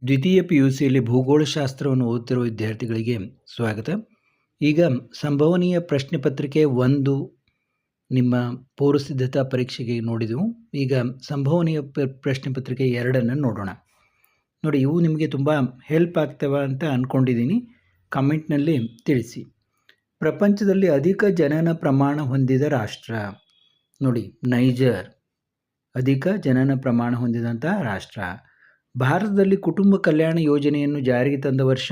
ದ್ವಿತೀಯ PUCಯಲ್ಲಿ ಭೂಗೋಳಶಾಸ್ತ್ರವನ್ನು ಓದುತ್ತಿರುವ ವಿದ್ಯಾರ್ಥಿಗಳಿಗೆ ಸ್ವಾಗತ. ಈಗ ಸಂಭವನೀಯ ಪ್ರಶ್ನೆ ಪತ್ರಿಕೆ 1 ನಿಮ್ಮ ಪೂರ್ವಸಿದ್ಧತಾ ಪರೀಕ್ಷೆಗೆ ನೋಡಿದೆವು. ಈಗ ಸಂಭವನೀಯ ಪ್ರಶ್ನೆ ಪತ್ರಿಕೆ 2 ನೋಡೋಣ. ನೋಡಿ, ಇವು ನಿಮಗೆ ತುಂಬ ಹೆಲ್ಪ್ ಆಗ್ತವೆ ಅಂತ ಅಂದ್ಕೊಂಡಿದ್ದೀನಿ. ಕಮೆಂಟ್ನಲ್ಲಿ ತಿಳಿಸಿ. ಪ್ರಪಂಚದಲ್ಲಿ ಅಧಿಕ ಜನನ ಪ್ರಮಾಣ ಹೊಂದಿದ ರಾಷ್ಟ್ರ. ನೋಡಿ, ನೈಜರ್ ಅಧಿಕ ಜನನ ಪ್ರಮಾಣ ಹೊಂದಿದಂಥ ರಾಷ್ಟ್ರ. ಭಾರತದಲ್ಲಿ ಕುಟುಂಬ ಕಲ್ಯಾಣ ಯೋಜನೆಯನ್ನು ಜಾರಿಗೆ ತಂದ ವರ್ಷ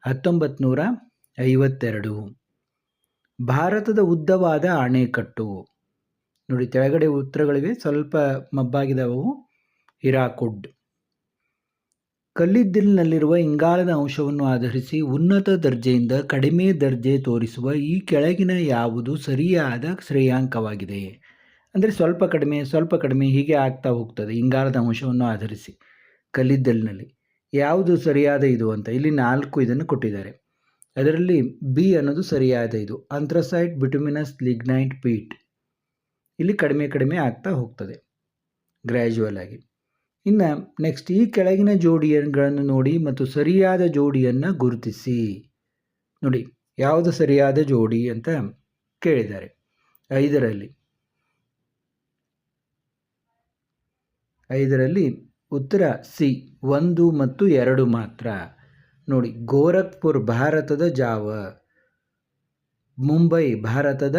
1952. ಭಾರತದ ಉದ್ದವಾದ ಅಣೆಕಟ್ಟು. ನೋಡಿ, ಕೆಳಗಡೆ ಉತ್ತರಗಳಿವೆ, ಸ್ವಲ್ಪ ಮಬ್ಬಾಗಿದ್ದಾವು. ಹಿರಾಕುಡ್. ಕಲ್ಲಿದ್ದಲಿನಲ್ಲಿರುವ ಇಂಗಾಲದ ಅಂಶವನ್ನು ಆಧರಿಸಿ ಉನ್ನತ ದರ್ಜೆಯಿಂದ ಕಡಿಮೆ ದರ್ಜೆ ತೋರಿಸುವ ಈ ಕೆಳಗಿನ ಯಾವುದು ಸರಿಯಾದ ಶ್ರೇಯಾಂಕವಾಗಿದೆ? ಅಂದರೆ ಸ್ವಲ್ಪ ಕಡಿಮೆ ಹೀಗೆ ಆಗ್ತಾ ಹೋಗ್ತದೆ ಇಂಗಾಲದ ಅಂಶವನ್ನು ಆಧರಿಸಿ ಕಲ್ಲಿದ್ದಲಿನಲ್ಲಿ. ಯಾವುದು ಸರಿಯಾದ ಇದು ಅಂತ ಇಲ್ಲಿ 4 ಇದನ್ನು ಕೊಟ್ಟಿದ್ದಾರೆ. ಅದರಲ್ಲಿ ಬಿ ಅನ್ನೋದು ಸರಿಯಾದ ಇದು, ಅಂಥ್ರಸೈಟ್ ಬಿಟುಮಿನಸ್ ಲಿಗ್ನೈಟ್ ಪೀಟ್. ಇಲ್ಲಿ ಕಡಿಮೆ ಆಗ್ತಾ ಹೋಗ್ತದೆ ಗ್ರ್ಯಾಜುವಲ್ ಆಗಿ. ಇನ್ನು ನೆಕ್ಸ್ಟ್, ಈ ಕೆಳಗಿನ ಜೋಡಿಗಳನ್ನು ನೋಡಿ ಮತ್ತು ಸರಿಯಾದ ಜೋಡಿಯನ್ನು ಗುರುತಿಸಿ. ನೋಡಿ, ಯಾವುದು ಸರಿಯಾದ ಜೋಡಿ ಅಂತ ಕೇಳಿದ್ದಾರೆ. 5ರಲ್ಲಿ ಉತ್ತರ ಸಿ, 1 ಮತ್ತು 2 ಮಾತ್ರ. ನೋಡಿ, ಗೋರಖ್ಪುರ್ ಭಾರತದ ಜಾವ, ಮುಂಬೈ ಭಾರತದ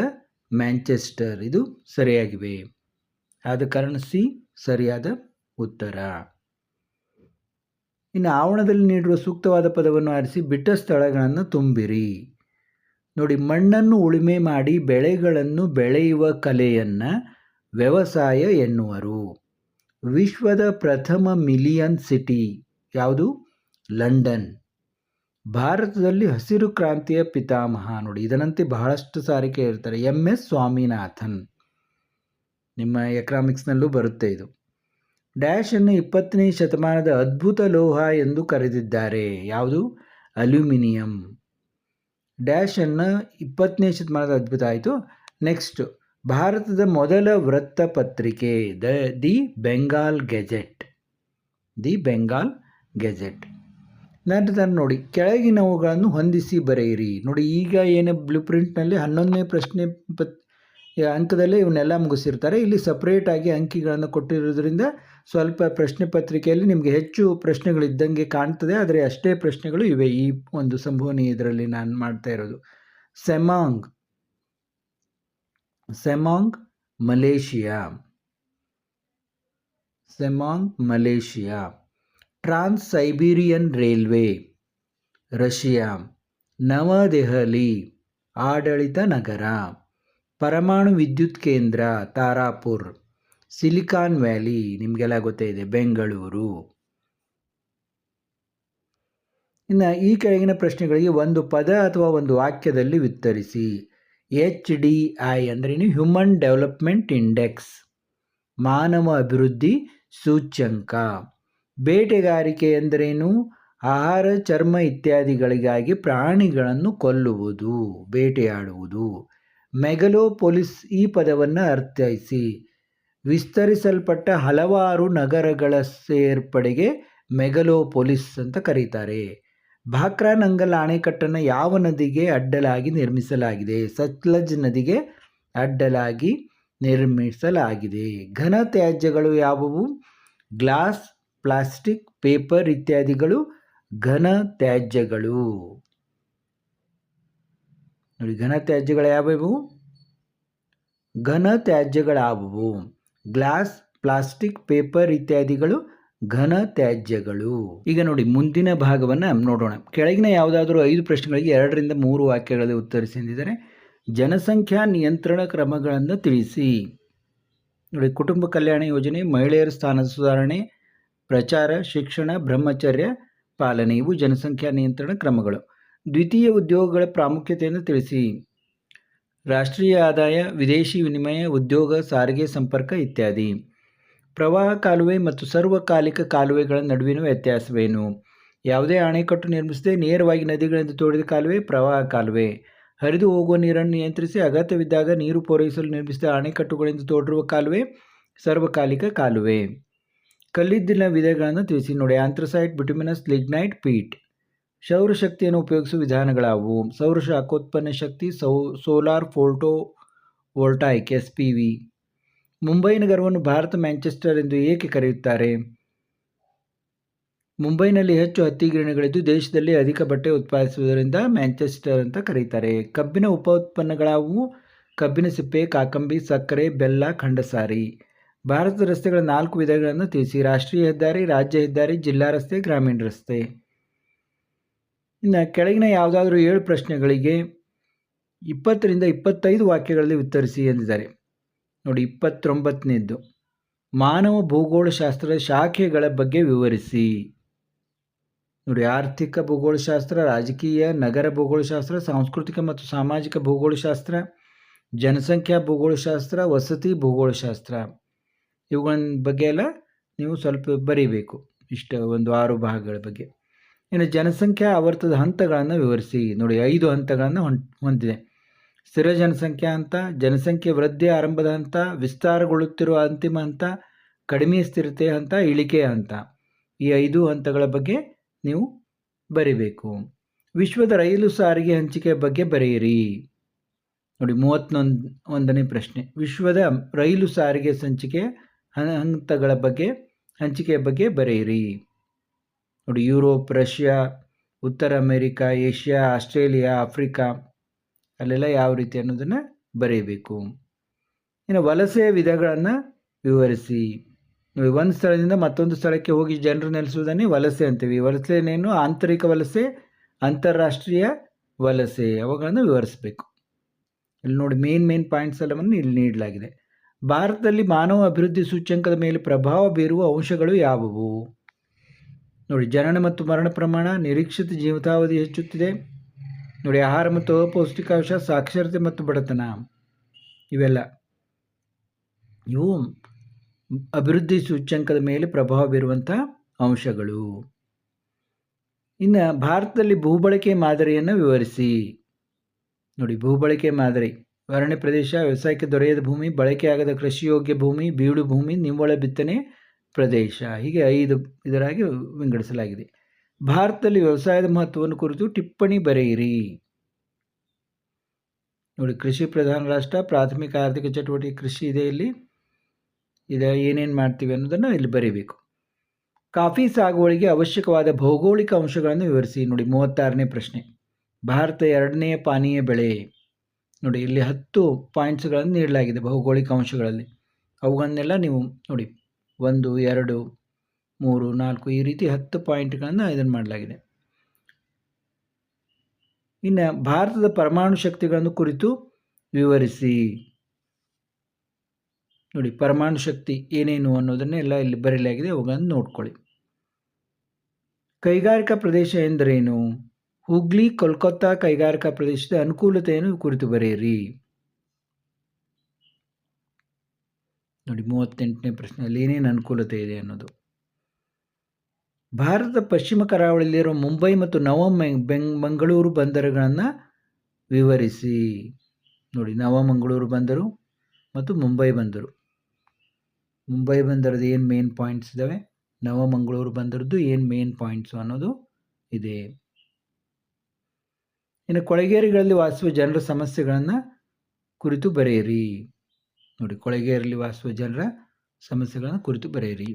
ಮ್ಯಾಂಚೆಸ್ಟರ್ ಇದು ಸರಿಯಾಗಿವೆ. ಆದ ಕಾರಣ ಸಿ ಸರಿಯಾದ ಉತ್ತರ. ಇನ್ನು ಆವರಣದಲ್ಲಿ ನೀಡಿರುವ ಸೂಕ್ತವಾದ ಪದವನ್ನು ಆರಿಸಿ ಬಿಟ್ಟ ಸ್ಥಳಗಳನ್ನು ತುಂಬಿರಿ. ನೋಡಿ, ಮಣ್ಣನ್ನು ಉಳುಮೆ ಮಾಡಿ ಬೆಳೆಗಳನ್ನು ಬೆಳೆಯುವ ಕಲೆಯನ್ನು ವ್ಯವಸಾಯ ಎನ್ನುವರು. ವಿಶ್ವದ ಪ್ರಥಮ ಮಿಲಿಯನ್ ಸಿಟಿ ಯಾವುದು? ಲಂಡನ್. ಭಾರತದಲ್ಲಿ ಹಸಿರು ಕ್ರಾಂತಿಯ ಪಿತಾಮಹ. ನೋಡಿ, ಇದರಂತೆ ಬಹಳಷ್ಟು ಸಾರಿ ಕೇಳಿರ್ತಾರೆ, MS ಸ್ವಾಮಿನಾಥನ್. ನಿಮ್ಮ ಎಕನಾಮಿಕ್ಸ್ನಲ್ಲೂ ಬರುತ್ತೆ ಇದು. ಡ್ಯಾಶ್ ಅನ್ನು 20ನೇ ಶತಮಾನದ ಅದ್ಭುತ ಲೋಹ ಎಂದು ಕರೆದಿದ್ದಾರೆ. ಯಾವುದು? ಅಲ್ಯೂಮಿನಿಯಂ. ಡ್ಯಾಶ್ ಅನ್ನು 20ನೇ ಶತಮಾನದ ಅದ್ಭುತ ಆಯಿತು. ನೆಕ್ಸ್ಟ್, ಭಾರತದ ಮೊದಲ ವೃತ್ತಪತ್ರಿಕೆ ದಿ ಬೆಂಗಾಲ್ ಗೆಜೆಟ್. ನಂತರ ನೋಡಿ, ಕೆಳಗಿನವುಗಳನ್ನು ಹೊಂದಿಸಿ ಬರೆಯಿರಿ. ನೋಡಿ, ಈಗ ಏನು ಬ್ಲೂ ಪ್ರಿಂಟ್ನಲ್ಲಿ 11ನೇ ಪ್ರಶ್ನೆ ಅಂಕದಲ್ಲೇ ಇವನ್ನೆಲ್ಲ ಮುಗಿಸಿರ್ತಾರೆ. ಇಲ್ಲಿ ಸಪ್ರೇಟಾಗಿ ಅಂಕಿಗಳನ್ನು ಕೊಟ್ಟಿರೋದ್ರಿಂದ ಸ್ವಲ್ಪ ಪ್ರಶ್ನೆ ಪತ್ರಿಕೆಯಲ್ಲಿ ನಿಮಗೆ ಹೆಚ್ಚು ಪ್ರಶ್ನೆಗಳಿದ್ದಂಗೆ ಕಾಣ್ತದೆ, ಆದರೆ ಅಷ್ಟೇ ಪ್ರಶ್ನೆಗಳು ಇವೆ ಈ ಒಂದು ಸಂಭವನೀಯ ಇದರಲ್ಲಿ ನಾನು ಮಾಡ್ತಾ ಇರೋದು. ಸೆಮಾಂಗ್ ಮಲೇಷಿಯಾ. ಟ್ರಾನ್ಸ್ ಸೈಬೀರಿಯನ್ ರೈಲ್ವೆ ರಷ್ಯಾ. ನವದೆಹಲಿ ಆಡಳಿತ ನಗರ. ಪರಮಾಣು ವಿದ್ಯುತ್ ಕೇಂದ್ರ ತಾರಾಪುರ್. ಸಿಲಿಕಾನ್ ವ್ಯಾಲಿ ನಿಮಗೆಲ್ಲ ಗೊತ್ತೇ ಇದೆ, ಬೆಂಗಳೂರು. ಇನ್ನು ಈ ಕೆಳಗಿನ ಪ್ರಶ್ನೆಗಳಿಗೆ ಒಂದು ಪದ ಅಥವಾ ಒಂದು ವಾಕ್ಯದಲ್ಲಿ ಉತ್ತರಿಸಿ. HDI ಅಂದ್ರೇನು? ಹ್ಯೂಮನ್ ಡೆವಲಪ್ಮೆಂಟ್ ಇಂಡೆಕ್ಸ್, ಮಾನವ ಅಭಿವೃದ್ಧಿ ಸೂಚ್ಯಂಕ. ಬೇಟೆಗಾರಿಕೆ ಎಂದರೇನು? ಆಹಾರ, ಚರ್ಮ ಇತ್ಯಾದಿಗಳಿಗಾಗಿ ಪ್ರಾಣಿಗಳನ್ನು ಕೊಲ್ಲುವುದು, ಬೇಟೆಯಾಡುವುದು. ಮೆಗಲೋಪೊಲಿಸ್ ಈ ಪದವನ್ನು ಅರ್ಥೈಸಿ. ವಿಸ್ತರಿಸಲ್ಪಟ್ಟ ಹಲವಾರು ನಗರಗಳ ಸೇರ್ಪಡೆಗೆ ಮೆಗಲೋಪೊಲಿಸ್ ಅಂತ ಕರೀತಾರೆ. ಭಾಕ್ರಾ ನಂಗಲ್ ಅಣೆಕಟ್ಟನ್ನು ಯಾವ ನದಿಗೆ ಅಡ್ಡಲಾಗಿ ನಿರ್ಮಿಸಲಾಗಿದೆ? ಸಟ್ಲಜ್ ನದಿಗೆ ಅಡ್ಡಲಾಗಿ ನಿರ್ಮಿಸಲಾಗಿದೆ. ಘನ ತ್ಯಾಜ್ಯಗಳು ಯಾವುವು? ಗ್ಲಾಸ್, ಪ್ಲಾಸ್ಟಿಕ್, ಪೇಪರ್ ಇತ್ಯಾದಿಗಳು ಘನ ತ್ಯಾಜ್ಯಗಳು. ನೋಡಿ, ಘನ ತ್ಯಾಜ್ಯಗಳಾವುವು? ಗ್ಲಾಸ್, ಪ್ಲಾಸ್ಟಿಕ್, ಪೇಪರ್ ಇತ್ಯಾದಿಗಳು ಘನ ತ್ಯಾಜ್ಯಗಳು. ಈಗ ನೋಡಿ, ಮುಂದಿನ ಭಾಗವನ್ನು ನೋಡೋಣ. ಕೆಳಗಿನ ಯಾವುದಾದರೂ 5 ಪ್ರಶ್ನೆಗಳಿಗೆ 2ರಿಂದ 3 ವಾಕ್ಯಗಳಲ್ಲಿ ಉತ್ತರಿಸಿ ಎಂದಿದ್ದಾರೆ. ಜನಸಂಖ್ಯಾ ನಿಯಂತ್ರಣ ಕ್ರಮಗಳನ್ನು ತಿಳಿಸಿ. ನೋಡಿ, ಕುಟುಂಬ ಕಲ್ಯಾಣ ಯೋಜನೆ, ಮಹಿಳೆಯರ ಸ್ಥಾನದ ಸುಧಾರಣೆ, ಪ್ರಚಾರ, ಶಿಕ್ಷಣ, ಬ್ರಹ್ಮಚರ್ಯ ಪಾಲನೆ ಇವು ಜನಸಂಖ್ಯಾ ನಿಯಂತ್ರಣ ಕ್ರಮಗಳು. ದ್ವಿತೀಯ ಉದ್ಯೋಗಗಳ ಪ್ರಾಮುಖ್ಯತೆಯನ್ನು ತಿಳಿಸಿ. ರಾಷ್ಟ್ರೀಯ ಆದಾಯ, ವಿದೇಶಿ ವಿನಿಮಯ, ಉದ್ಯೋಗ, ಸಾರಿಗೆ, ಸಂಪರ್ಕ ಇತ್ಯಾದಿ. ಪ್ರವಾಹ ಕಾಲುವೆ ಮತ್ತು ಸಾರ್ವಕಾಲಿಕ ಕಾಲುವೆಗಳ ನಡುವಿನ ವ್ಯತ್ಯಾಸವೇನು? ಯಾವುದೇ ಅಣೆಕಟ್ಟು ನಿರ್ಮಿಸದೆ ನೇರವಾಗಿ ನದಿಗಳಿಂದ ತೋಡಿದ ಕಾಲುವೆ ಪ್ರವಾಹ ಕಾಲುವೆ. ಹರಿದು ಹೋಗುವ ನೀರನ್ನು ನಿಯಂತ್ರಿಸಿ ಅಗತ್ಯವಿದ್ದಾಗ ನೀರು ಪೂರೈಸಲು ನಿರ್ಮಿಸಿದ ಅಣೆಕಟ್ಟುಗಳಿಂದ ತೋಡಿರುವ ಕಾಲುವೆ ಸಾರ್ವಕಾಲಿಕ ಕಾಲುವೆ. ಕಲ್ಲಿದ್ದಿನ ವಿಧಗಳನ್ನು ತಿಳಿಸಿ ನೋಡಿ. Anthracite, bituminous, lignite, peat. ಸೌರಶಕ್ತಿಯನ್ನು ಉಪಯೋಗಿಸುವ ವಿಧಾನಗಳಾವು? ಸೌರ ಶಾಖೋತ್ಪನ್ನ ಶಕ್ತಿ, solar photovoltaic, SPV. Mumbai ನಗರವನ್ನು ಭಾರತ ಮ್ಯಾಂಚೆಸ್ಟರ್ ಎಂದು ಏಕೆ ಕರೆಯುತ್ತಾರೆ? ಮುಂಬೈನಲ್ಲಿ ಹೆಚ್ಚು ಹತ್ತಿ ಗಿರಣಿಗಳಿದ್ದು ದೇಶದಲ್ಲಿ ಅಧಿಕ ಬಟ್ಟೆ ಉತ್ಪಾದಿಸುವುದರಿಂದ ಮ್ಯಾಂಚೆಸ್ಟರ್ ಅಂತ ಕರೀತಾರೆ. ಕಬ್ಬಿನ ಉಪ ಉತ್ಪನ್ನಗಳಾವು? ಕಬ್ಬಿನ ಸಿಪ್ಪೆ, ಕಾಕಂಬಿ, ಸಕ್ಕರೆ, ಬೆಲ್ಲ, ಖಂಡಸಾರಿ. ಭಾರತದ ರಸ್ತೆಗಳ 4 ವಿಧಗಳನ್ನು ತಿಳಿಸಿ. ರಾಷ್ಟ್ರೀಯ ಹೆದ್ದಾರಿ, ರಾಜ್ಯ ಹೆದ್ದಾರಿ, ಜಿಲ್ಲಾ ರಸ್ತೆ, ಗ್ರಾಮೀಣ ರಸ್ತೆ. ಇನ್ನು ಕೆಳಗಿನ ಯಾವುದಾದ್ರೂ 7 ಪ್ರಶ್ನೆಗಳಿಗೆ 20 ರಿಂದ 25 ವಾಕ್ಯಗಳಲ್ಲಿ ಉತ್ತರಿಸಿ ಎಂದಿದ್ದಾರೆ. ನೋಡಿ, 29ನೇದ್ದು, ಮಾನವ ಭೂಗೋಳಶಾಸ್ತ್ರದ ಶಾಖೆಗಳ ಬಗ್ಗೆ ವಿವರಿಸಿ. ನೋಡಿ, ಆರ್ಥಿಕ ಭೂಗೋಳಶಾಸ್ತ್ರ, ರಾಜಕೀಯ, ನಗರ ಭೂಗೋಳಶಾಸ್ತ್ರ, ಸಾಂಸ್ಕೃತಿಕ ಮತ್ತು ಸಾಮಾಜಿಕ ಭೂಗೋಳಶಾಸ್ತ್ರ, ಜನಸಂಖ್ಯಾ ಭೂಗೋಳಶಾಸ್ತ್ರ, ವಸತಿ ಭೂಗೋಳಶಾಸ್ತ್ರ. ಇವುಗಳ ಬಗ್ಗೆ ಎಲ್ಲ ನೀವು ಸ್ವಲ್ಪ ಬರೀಬೇಕು. ಇಷ್ಟ ಒಂದು 6 ಭಾಗಗಳ ಬಗ್ಗೆ. ಇನ್ನು ಜನಸಂಖ್ಯಾ ಆವರ್ತದ ಹಂತಗಳನ್ನು ವಿವರಿಸಿ. ನೋಡಿ, 5 ಹಂತಗಳನ್ನು ಹೊಂದಿದೆ. ಸ್ಥಿರ ಜನಸಂಖ್ಯಾ ಹಂತ, ಜನಸಂಖ್ಯೆ ವೃದ್ಧಿ ಆರಂಭದ ಹಂತ, ವಿಸ್ತಾರಗೊಳ್ಳುತ್ತಿರುವ ಅಂತಿಮ ಹಂತ, ಕಡಿಮೆ ಸ್ಥಿರತೆ ಹಂತ, ಇಳಿಕೆಯ ಹಂತ. ಈ 5 ಹಂತಗಳ ಬಗ್ಗೆ ನೀವು ಬರೀಬೇಕು. ವಿಶ್ವದ ರೈಲು ಸಾರಿಗೆ ಹಂಚಿಕೆಯ ಬಗ್ಗೆ ಬರೆಯಿರಿ. ನೋಡಿ, 31ನೇ ಪ್ರಶ್ನೆ, ವಿಶ್ವದ ರೈಲು ಸಾರಿಗೆ ಹಂತಗಳ ಬಗ್ಗೆ ಹಂಚಿಕೆಯ ಬಗ್ಗೆ ಬರೆಯಿರಿ. ನೋಡಿ, ಯುರೋಪ್, ರಷ್ಯಾ, ಉತ್ತರ ಅಮೆರಿಕ, ಏಷ್ಯಾ, ಆಸ್ಟ್ರೇಲಿಯಾ, ಆಫ್ರಿಕಾ, ಅಲ್ಲೆಲ್ಲ ಯಾವ ರೀತಿ ಅನ್ನೋದನ್ನು ಬರೀಬೇಕು. ಇನ್ನು ವಲಸೆಯ ವಿಧಗಳನ್ನು ವಿವರಿಸಿ. ಒಂದು ಸ್ಥಳದಿಂದ ಮತ್ತೊಂದು ಸ್ಥಳಕ್ಕೆ ಹೋಗಿ ಜನರು ನೆಲೆಸುವುದನ್ನೇ ವಲಸೆ ಅಂತೀವಿ. ವಲಸೆನೇನು? ಆಂತರಿಕ ವಲಸೆ, ಅಂತಾರಾಷ್ಟ್ರೀಯ ವಲಸೆ, ಅವುಗಳನ್ನು ವಿವರಿಸಬೇಕು. ಇಲ್ಲಿ ನೋಡಿ, ಮೇನ್ ಪಾಯಿಂಟ್ಸ್ ಎಲ್ಲವನ್ನು ಇಲ್ಲಿ ನೀಡಲಾಗಿದೆ. ಭಾರತದಲ್ಲಿ ಮಾನವ ಅಭಿವೃದ್ಧಿ ಸೂಚ್ಯಂಕದ ಮೇಲೆ ಪ್ರಭಾವ ಬೀರುವ ಅಂಶಗಳು ಯಾವುವು? ನೋಡಿ, ಜನನ ಮತ್ತು ಮರಣ ಪ್ರಮಾಣ, ನಿರೀಕ್ಷಿತ ಜೀವಿತಾವಧಿ ಹೆಚ್ಚುತ್ತಿದೆ. ನೋಡಿ, ಆಹಾರ ಮತ್ತು ಅಪೌಷ್ಟಿಕಾಂಶ, ಸಾಕ್ಷರತೆ ಮತ್ತು ಬಡತನ, ಇವೆಲ್ಲ ಇವು ಅಭಿವೃದ್ಧಿ ಸೂಚ್ಯಂಕದ ಮೇಲೆ ಪ್ರಭಾವ ಬೀರುವಂಥ ಅಂಶಗಳು. ಇನ್ನು ಭಾರತದಲ್ಲಿ ಭೂಬಳಕೆ ಮಾದರಿಯನ್ನು ವಿವರಿಸಿ. ನೋಡಿ, ಭೂಬಳಕೆ ಮಾದರಿ: ಅರಣ್ಯ ಪ್ರದೇಶ, ವ್ಯವಸಾಯಕ್ಕೆ ದೊರೆಯದ ಭೂಮಿ, ಬಳಕೆಯಾಗದ ಕೃಷಿಯೋಗ್ಯ ಭೂಮಿ, ಬೀಡು ಭೂಮಿ, ನಿವ್ವಳ ಬಿತ್ತನೆ ಪ್ರದೇಶ, ಹೀಗೆ 5 ಇದರಾಗಿ ವಿಂಗಡಿಸಲಾಗಿದೆ. ಭಾರತದಲ್ಲಿ ವ್ಯವಸಾಯದ ಮಹತ್ವವನ್ನು ಕುರಿತು ಟಿಪ್ಪಣಿ ಬರೆಯಿರಿ. ನೋಡಿ, ಕೃಷಿ ಪ್ರಧಾನ ರಾಷ್ಟ್ರ, ಪ್ರಾಥಮಿಕ ಆರ್ಥಿಕ ಚಟುವಟಿಕೆ ಕೃಷಿ ಇದೆ. ಇಲ್ಲಿ ಏನೇನು ಮಾಡ್ತೀವಿ ಅನ್ನೋದನ್ನು ಇಲ್ಲಿ ಬರೀಬೇಕು. ಕಾಫಿ ಸಾಗುವಳಿಗೆ ಅವಶ್ಯಕವಾದ ಭೌಗೋಳಿಕ ಅಂಶಗಳನ್ನು ವಿವರಿಸಿ. ನೋಡಿ, 36ನೇ ಪ್ರಶ್ನೆ, ಭಾರತ 2ನೇ ಪಾನೀಯ ಬೆಳೆ. ನೋಡಿ, ಇಲ್ಲಿ 10 ಪಾಯಿಂಟ್ಸ್ಗಳನ್ನು ನೀಡಲಾಗಿದೆ ಭೌಗೋಳಿಕ ಅಂಶಗಳಲ್ಲಿ. ಅವುಗಳನ್ನೆಲ್ಲ ನೀವು ನೋಡಿ 1, 2, 3, 4 ಈ ರೀತಿ 10 ಪಾಯಿಂಟ್ಗಳನ್ನು ಇದನ್ನು ಮಾಡಲಾಗಿದೆ. ಇನ್ನು ಭಾರತದ ಪರಮಾಣು ಶಕ್ತಿಗಳನ್ನು ಕುರಿತು ವಿವರಿಸಿ. ನೋಡಿ, ಪರಮಾಣು ಶಕ್ತಿ ಏನೇನು ಅನ್ನೋದನ್ನೆಲ್ಲ ಇಲ್ಲಿ ಬರೆಯಲಾಗಿದೆ, ಅವುಗಳನ್ನು ನೋಡ್ಕೊಳ್ಳಿ. ಕೈಗಾರಿಕಾ ಪ್ರದೇಶ ಎಂದರೇನು? ಹುಗ್ಲಿ, ಕೋಲ್ಕತ್ತಾ ಕೈಗಾರಿಕಾ ಪ್ರದೇಶದ ಅನುಕೂಲತೆಯನ್ನು ಕುರಿತು ಬರೆಯಿರಿ. ನೋಡಿ, 38ನೇ ಪ್ರಶ್ನೆಯಲ್ಲಿ ಏನೇನು ಅನುಕೂಲತೆ ಇದೆ ಅನ್ನೋದು. ಭಾರತದ ಪಶ್ಚಿಮ ಕರಾವಳಿಯಲ್ಲಿರುವ ಮುಂಬೈ ಮತ್ತು ಮಂಗಳೂರು ಬಂದರುಗಳನ್ನು ವಿವರಿಸಿ. ನೋಡಿ, ನವಮಂಗಳೂರು ಬಂದರು ಮತ್ತು ಮುಂಬೈ ಬಂದರು. ಮುಂಬೈ ಬಂದರದ್ದು ಏನು ಮೇನ್ ಪಾಯಿಂಟ್ಸ್ ಇದ್ದಾವೆ, ನವಮಂಗಳೂರು ಬಂದರದ್ದು ಏನು ಮೇನ್ ಪಾಯಿಂಟ್ಸು ಅನ್ನೋದು ಇದೆ. ಇನ್ನು ಕೊಳೆಗೇರಿಗಳಲ್ಲಿ ವಾಸಿಸುವ ಜನರ ಸಮಸ್ಯೆಗಳನ್ನು ಕುರಿತು ಬರೆಯಿರಿ. ನೋಡಿ, ಕೊಳೆಗೇರಿಯಲ್ಲಿ ವಾಸಿಸುವ ಜನರ ಸಮಸ್ಯೆಗಳನ್ನು ಕುರಿತು ಬರೆಯಿರಿ.